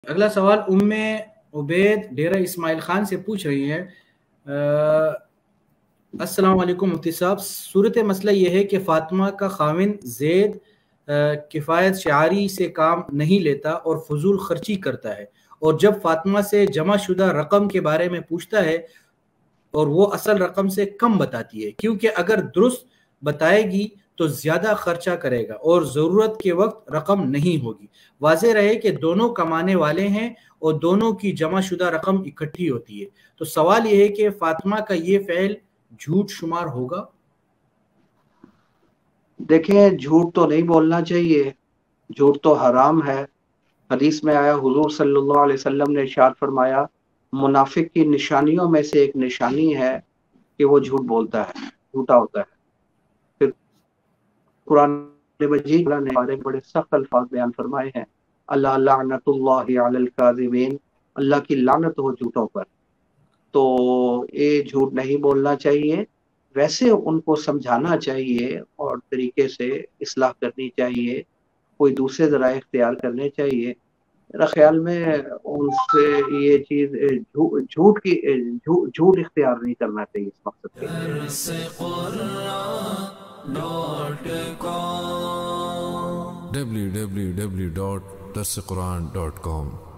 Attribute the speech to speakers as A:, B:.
A: اگلا سوال عبید ڈیرہ اسماعیل خان سے پوچھ رہی ہیں، السلام علیکم مفتی صاحب، صورت مسئلہ یہ ہے کہ فاطمہ کا خاوند زید کفایت شعاری سے کام نہیں لیتا اور فضول خرچی کرتا ہے، اور جب فاطمہ سے جمع شدہ رقم کے بارے میں پوچھتا ہے اور وہ اصل رقم سے کم بتاتی ہے، کیونکہ اگر درست بتائے گی تو زیادہ خرچہ کرے گا اور ضرورت کے وقت رقم نہیں ہوگی۔ واضح رہے کہ دونوں کمانے والے ہیں اور دونوں کی جمع شدہ رقم اکٹھی ہوتی ہے، تو سوال یہ ہے کہ فاطمہ کا یہ فعل جھوٹ شمار ہوگا؟
B: دیکھیں، جھوٹ تو نہیں بولنا چاہیے، جھوٹ تو حرام ہے۔ حدیث میں آیا، حضور صلی اللہ علیہ وسلم نے ارشاد فرمایا، منافق کی نشانیوں میں سے ایک نشانی ہے کہ وہ جھوٹ بولتا ہے، جھوٹا ہوتا ہے۔ پھر قرآن مجید نے بڑے سخت الفاظ بیان فرمائے ہیں، اللہ لعنت اللہ علی الکاذبین، اللہ کی لعنت ہو جھوٹوں پر۔ تو یہ جھوٹ نہیں بولنا چاہیے، ویسے ان کو سمجھانا چاہیے اور طریقے سے اصلاح کرنی چاہیے، کوئی دوسرے ذرائع اختیار کرنے چاہیے۔ میرا خیال میں ان سے یہ چیز جھوٹ اختیار نہیں کرنا چاہیے اس مقصد کے
C: www.darsequran.com